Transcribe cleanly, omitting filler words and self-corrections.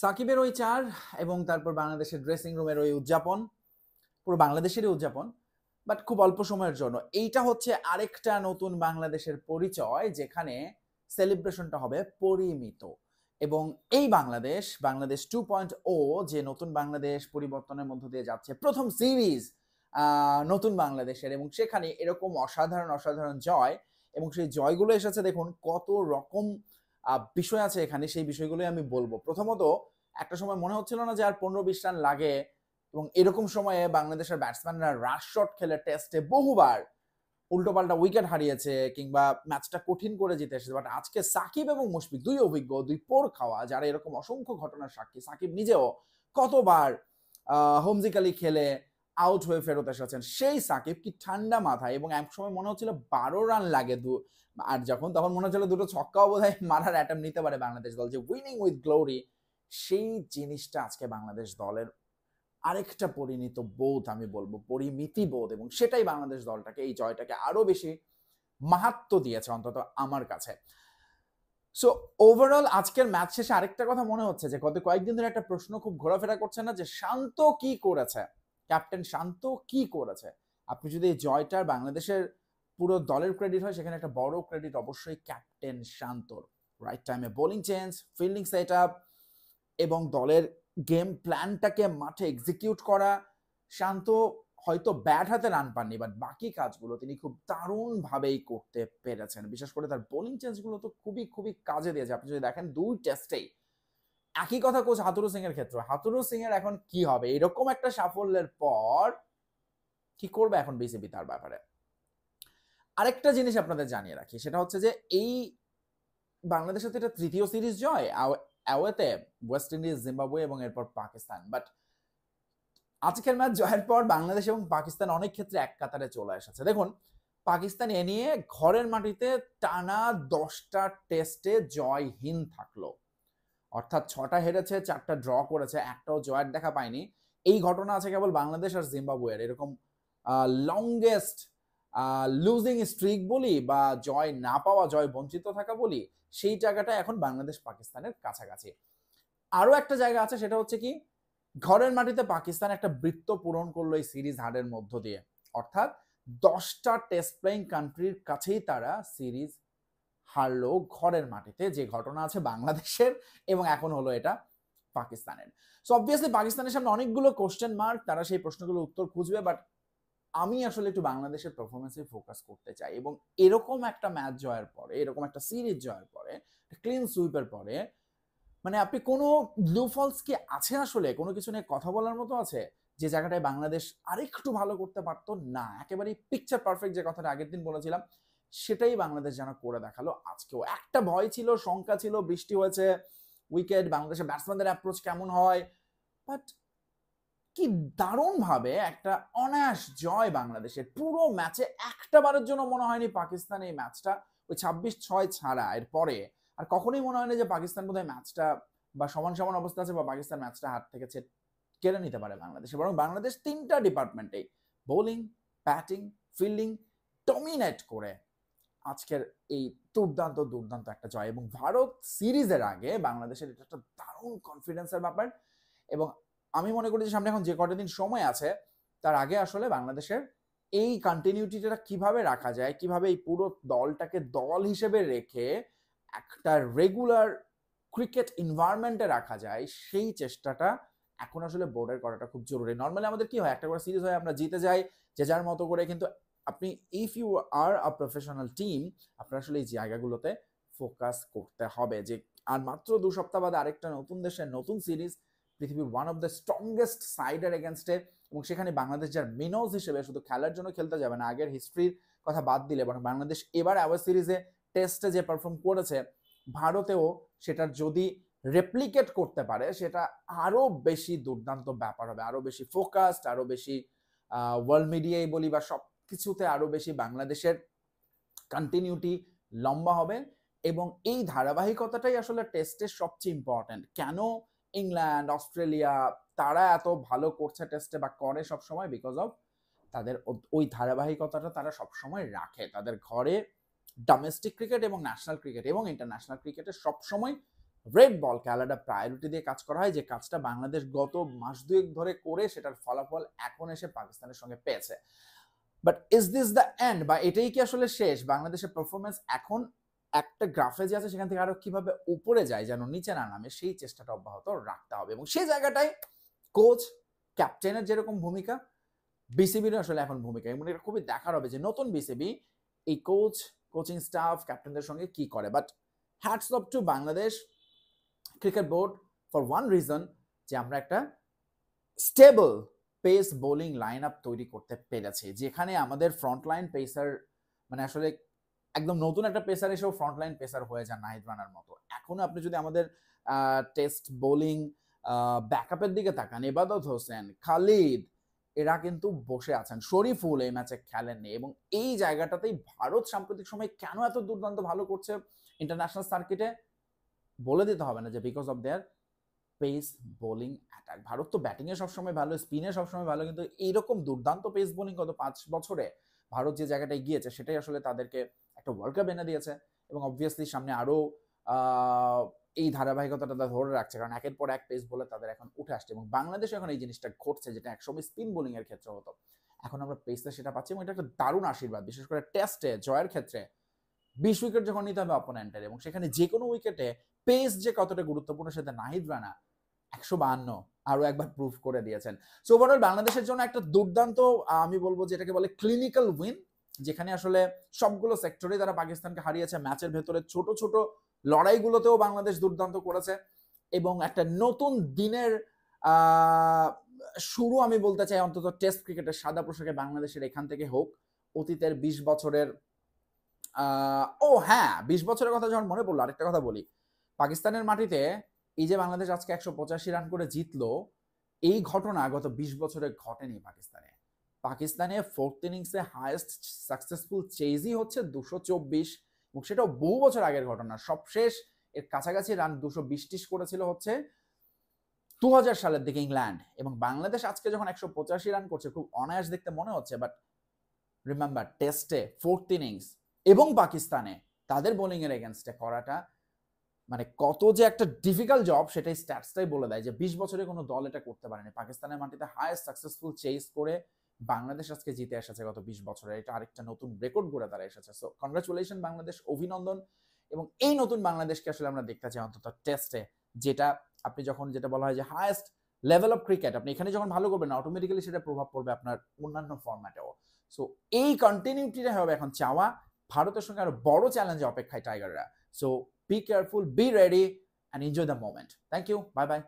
সাকিবের ওই চার এবং তারপর বাংলাদেশের ড্রেসিং রুমের ওই উদযাপন, পুরো বাংলাদেশেরই উদযাপন, বাট খুব অল্প সময়ের জন্য। এইটা হচ্ছে আরেকটা নতুন বাংলাদেশের পরিচয়, যেখানে সেলিব্রেশনটা হবে পরিমিত। এবং এই বাংলাদেশ, বাংলাদেশ 2.0, যে নতুন বাংলাদেশ পরিবর্তনের মধ্য দিয়ে যাচ্ছে, প্রথম সিরিজ নতুন বাংলাদেশের, এবং সেখানে এরকম অসাধারণ অসাধারণ জয়, এবং সেই জয়গুলো এসেছে দেখুন কত রকম বিষয় আছে এখানে, সেই বিষয়গুলোই আমি বলবো। প্রথমত, একটা সময় মনে হচ্ছিল না যে আর 15-20 রান লাগে, এবং এরকম সময়ে বাংলাদেশের ব্যাটসম্যানরা রাশ শট খেলে টেস্টে বহুবার উল্টোপাল্টা উইকেট হারিয়েছে কিংবা ম্যাচটা কঠিন করে জিতে এসেছে। বাট আজকে সাকিব এবং মুশফিক, দুই অভিজ্ঞ, দুই পোর খাওয়া, যারা এরকম অসংখ্য ঘটনার সাক্ষী। সাকিব নিজেও কতবার হোমজিক্যালি খেলে আউট হয়ে ফেরত এসেছেন, সেই সাকিব কি ঠান্ডা মাথায়, এবং এক সময় মনে হচ্ছিল 12 রান লাগে আর যখন তখন মনে হচ্ছিল দুটো ছক্কাও বোধহয় মারার অ্যাটেম্প নিতে পারে বাংলাদেশ দল, যে উইনিং উইথ গ্লোরি, সেই জিনিসটা আজকে বাংলাদেশ দলের আরেকটা পরিণত বোধ, আমি বলবো পরিমিতি বোধ, এবং সেটাই বাংলাদেশ দলটাকে, এই জয়টাকে আরো বেশি মাহাত্ম্য দিয়েছে অন্তত আমার কাছে। সো ওভারঅল আজকের ম্যাচ শেষে আরেকটা কথা মনে হচ্ছে, যে গত কয়েকদিন ধরে একটা প্রশ্ন খুব ঘোরাফেরা করছে না, যে শান্ত কি করেছে, ক্যাপ্টেন শান্ত কি করেছে। আপনি যদি এই জয়টার বাংলাদেশের পুরো দলের ক্রেডিট হয়, সেখানে একটা বড় ক্রেডিট অবশ্যই ক্যাপ্টেন শান্তর। রাইট টাইমে bowling change, fielding set up, এবং দলের গেম প্ল্যানটাকে মাঠে এক্সিকিউট করা। শান্ত হয়তো ব্যাট হাতে রান পাননি, বাট বাকি কাজগুলো তিনি খুব দারুণভাবেই করতে পেরেছেন। বিশেষ করে তার বোলিং চেঞ্জগুলো তো খুবই খুবই কাজে দিয়েছে। আপনি যদি দেখেন দুই টেস্টেই একই কথা কোচ হাতুরু সিং এর ক্ষেত্রে। হাতুরু সিং এর এখন কি হবে, এরকম একটা সাফল্যের পর কি করবে এখন বিসিবি তার ব্যাপারে। আরেকটা জিনিস আপনাদের জানিয়ে রাখি, সেটা হচ্ছে যে এই বাংলাদেশের তো এটা তৃতীয় সিরিজ জয় অ্যাওয়েতে, ওয়েস্ট ইন্ডিজ, জিম্বাবুয়ে এবং এরপর পাকিস্তান। বাট আজকের ম্যাচ জয়ের পর বাংলাদেশ এবং পাকিস্তান অনেক ক্ষেত্রে এক কাতারে চলে এসেছে। দেখুন, পাকিস্তান এ নিয়ে ঘরের মাটিতে টানা 10টা টেস্টে জয়হীন থাকলো, অর্থাৎ 6টা হেরেছে, 4টা ড্র করেছে, একটাও জয়ের দেখা পায়নি। এই ঘটনা আছে কেবল বাংলাদেশ আর জিম্বাবুয়ের। এরকম লংগেস্ট লুজিং স্ট্রিক বলি, বা জয় না পাওয়া, জয় বঞ্চিত থাকা বলি, সেই জায়গাটা এখন বাংলাদেশ পাকিস্তানের কাছাকাছি। আরো একটা জায়গা আছে, সেটা হচ্ছে কি, ঘরের মাটিতে পাকিস্তান একটা বৃত্ত পূরণ করলো এই সিরিজ হারের মধ্য দিয়ে, অর্থাৎ 10টা টেস্ট প্লেইং কান্ট্রির কাছেই তারা সিরিজ হারলো ঘরের মাটিতে, যে ঘটনা আছে বাংলাদেশের এবং এখন হলো এটা পাকিস্তানের। সো অবভিয়াসলি পাকিস্তানের সামনে অনেকগুলো কোশ্চেন মার্ক, তারা সেই প্রশ্নগুলোর উত্তর খুঁজবে। বাট আমি আসলে একটু বাংলাদেশের পারফরমেন্সে ফোকাস করতে চাই, এবং এরকম একটা ম্যাচ জয়ের পরে, এরকম একটা সিরিজ জয়ের পরে, ক্লিন সুইপের পরে, মানে আপনি কোনো ব্লু ফলস কি আছে, আসলে কোনো কিছু নিয়ে কথা বলার মতো আছে, যে জায়গাটায় বাংলাদেশ আরেকটু ভালো করতে পারতো না, একেবারেই পিকচার পারফেক্ট যে কথাটা আগের দিন বলেছিলাম, সেটাই বাংলাদেশ যেন করে দেখালো আজকেও। একটা ভয় ছিল, শঙ্কা ছিল, বৃষ্টি হয়েছে, উইকেট, বাংলাদেশের ব্যাটসম্যানদের অ্যাপ্রোচ কেমন হয়, বাট কি দারুণ ভাবে একটা অনায়াস জয় বাংলাদেশের। পুরো ম্যাচে একটা বারের জন্য মনে হয়নি পাকিস্তান এই ম্যাচটা, ওই 26-6 ছাড়া এর পরে আর কখনোই মনে হয়নি যে পাকিস্তান বোধহয় ম্যাচটা বা সমান সমান অবস্থা আছে, বা পাকিস্তান ম্যাচটা হাত থেকে কেড়ে নিতে পারে বাংলাদেশে। বরং বাংলাদেশ 3টা ডিপার্টমেন্টেই, বোলিং, ব্যাটিং, ফিল্ডিং, ডমিনেট করে আজকের এই দুর্দান্ত দুর্দান্ত একটা জয়। এবং ভারত সিরিজের আগে বাংলাদেশের এটা একটা দারুণ কনফিডেন্সের ব্যাপার। এবং আমি মনে করি যে সামনে এখন যে কটা দিন সময় আছে, তার আগে আসলে বাংলাদেশের এই কন্টিনিউটিটা কিভাবে রাখা যায়, কিভাবে এই পুরো দলটাকে দল হিসেবে রেখে একটা রেগুলার ক্রিকেট এনভায়রনমেন্টে রাখা যায়, সেই চেষ্টাটা এখন আসলে বোর্ডের করাটা খুব জরুরি। নর্মালি আমাদের কি হয়, একটা করে সিরিজ হয়, আমরা জিতে যাই যে যার মতো করে, কিন্তু আপনি if you are a professional team, আপনার আসলে এই জায়গাগুলোতে ফোকাস করতে হবে। যে আর মাত্র 2 সপ্তাহ বাদে আরেকটা নতুন দেশের নতুন সিরিজ, পৃথিবীর ওয়ান অফ দ্য স্ট্রংগেস্ট সাইডের এগেনস্টে, এবং সেখানে বাংলাদেশ যার মিনোজ হিসেবে শুধু খেলার জন্য খেলতে যাবে না, আগের হিস্ট্রির কথা বাদ দিলে, বরং বাংলাদেশ এবার আওয়ার সিরিজে টেস্টে যে পারফর্ম করেছে, ভারতেও সেটা যদি রেপ্লিকেট করতে পারে, সেটা আরো বেশি দুর্দান্ত ব্যাপার হবে, আরো বেশি ফোকাসড, আরো বেশি ওয়ার্ল্ড মিডিয়াই বলি বা সব কিছুতে আরো বেশি বাংলাদেশের কন্টিনিউটি লম্বা হবে। এবং এই ধারাবাহিকতাটাই আসলে টেস্টের সবচেয়ে ইম্পর্টেন্ট। কেন ইংল্যান্ড, অস্ট্রেলিয়া তারা এত ভালো করছে টেস্টে বা করে সবসময়, বিকজ অফ তাদের ওই ধারাবাহিকতাটা তারা সবসময় রাখে তাদের ঘরে। ডোমেস্টিক ক্রিকেট এবং ন্যাশনাল ক্রিকেট এবং ইন্টারন্যাশনাল ক্রিকেটে সবসময় রেড বলকে আলাদা প্রায়োরিটি দিয়ে কাজ করা হয়, যে কাজটা বাংলাদেশ গত মাস দুয়েক ধরে করে সেটার ফলাফল এখন এসে পাকিস্তানের সঙ্গে পেয়েছে। But is this the end, বা এটাই কি আসলে শেষ? বাংলাদেশের পারফরমেন্স এখন একটা গ্রাফে যে আছে সেখান থেকে আরো কিভাবে উপরে যায়, যেন নিচে না নামে, সেই চেষ্টাটা অব্যাহত রাখতে হবে। এবং সেই জায়গাটায় কোচ ক্যাপ্টেনের যেরকম ভূমিকা, বিসিবির আসলে এখন ভূমিকা, এবং এটা খুবই দেখার হবে যে নতুন বিসিবি এই কোচ, কোচিং স্টাফ, ক্যাপ্টেনদের সঙ্গে কি করে। But hats off to Bangladesh cricket board for one reason, যে আমরা একটা stable pace bowling line up তৈরি করতে পেরেছি, যেখানে আমাদের ফ্রন্টলাইন পেসার মানে আসলে একদম নতুন একটা পেসার এসেও ফ্রন্টলাইন পেসার হয়ে যান নাহিদ রানার মতো। এখনো আপনি যদি আমাদের টেস্ট বোলিং ব্যাকআপের দিকে তাকান, ইবাদত হোসেন, খালিদ, এরা কিন্তু বসে আছেন। শরীফুল এই ম্যাচে খেলেননি, এবং এই জায়গাটাতেই ভারত সাম্প্রতিক সময় কেন এত দুর্দান্ত ভালো করছে ইন্টারন্যাশনাল সার্কিটে, বলে দিতে হবে না যে because of their pace bowling attack. Bharat তো ব্যাটিংয়ে সবসময় ভালো, স্পিনে সবসময় ভালো, কিন্তু এইরকম দুর্দান্ত পেস বোলিং গত 5 বছরে ভারত যে জায়গাটায় গিয়েছে সেটাই আসলে তাদেরকে একটা ওয়ার্ল্ড কাপ এনে দিয়েছে, এবং অবভিয়াসলি সামনে আরো এই ধারাবাহিকতাটা ধরে রাখছে, কারণ একের পর এক পেস বলে তাদের এখন উঠে আসছে। এবং বাংলাদেশে এখন এই জিনিসটা ঘটছে, যেটা একসময় স্পিন বোলিং এর ক্ষেত্রে হতো, এখন আমরা পেসে সেটা পাচ্ছি, এবং এটা একটা দারুণ আশীর্বাদ, বিশেষ করে টেস্টে জয়ের ক্ষেত্রে 20 উইকেট যখন নিতে হবে অপোনেন্টের, এবং সেখানে যে কোনো উইকেটে পেস যে কতটা গুরুত্বপূর্ণ সেটা নাহিদ রানা 152 আরো একবার প্রুভ করে দিয়েছেন। সো ওভারঅল বাংলাদেশের জন্য একটা দুর্দান্ত, আমি বলবো যেটাকে বলে ক্লিনিক্যাল উইন, যেখানে আসলে সবগুলো সেক্টরে তারা পাকিস্তানকে হারিয়েছে। ম্যাচের ভেতরে ছোট ছোট লড়াইগুলোতেও বাংলাদেশ দুর্দান্ত করেছে, এবং একটা নতুন দিনের শুরু আমি বলতে চাই, অন্তত টেস্ট ক্রিকেটের সাদা পোশাকে বাংলাদেশের এখান থেকে হোক। অতীতের 20 বছরের ও হ্যাঁ, 20 বছরের কথা যখন মনে পড়লো, আরেকটা কথা বলি, পাকিস্তানের মাটিতে এই যে বাংলাদেশ আজকে 185 রান করে জিতলো, এই ঘটনা গত 20 বছরে ঘটেনি পাকিস্তানে। পাকিস্তানে ফোর্থ ইনিংসে হাইয়েস্ট সাকসেসফুল চেজই হচ্ছে 224, এবং সেটাও বহু বছর আগের ঘটনা। সবশেষ এর কাছাকাছি রান 220 করেছিল হচ্ছে 2000 সালের দিকে ইংল্যান্ড, এবং বাংলাদেশ আজকে যখন 185 রান করছে খুব অনায়াস দেখতে মনে হচ্ছে, বাট রিমেম্বার টেস্টে ফোর্থ ইনিংস এবং পাকিস্তানে তাদের বোলিং এর এগেনস্টে করাটা মানে কত যে একটা ডিফিকাল্ট জব, সেটাই স্ট্যাটসটাই বলে দেয় যে 20 বছরে কোনো দল এটা করতে পারেনি। পাকিস্তানের মাটিতে হাইয়েস্ট সাকসেসফুল চেজ করে বাংলাদেশ আজকে জিতে এসেছে গত 20 বছরে, এটা আরেকটা নতুন রেকর্ড গড়ে তারা এসেছে। সো কনগ্রাচুলেশন বাংলাদেশ, অভিনন্দন। এবং এই নতুন বাংলাদেশকে আসলে আমরা দেখতে চাই অন্তত টেস্টে, যেটা আপনি যখন যেটা বলা হয় যে হাইয়েস্ট লেভেল অফ ক্রিকেট, আপনি এখানে যখন ভালো করবেন অটোমেটিক্যালি সেটা প্রভাব পড়বে আপনার অন্যান্য ফরম্যাটেও। সো এই কন্টিনিউটিটা হবে এখন চাওয়া। ভারতের সঙ্গে আরো বড় চ্যালেঞ্জে অপেক্ষায় টাইগাররা। So be careful, be ready, and enjoy the moment. Thank you. Bye bye.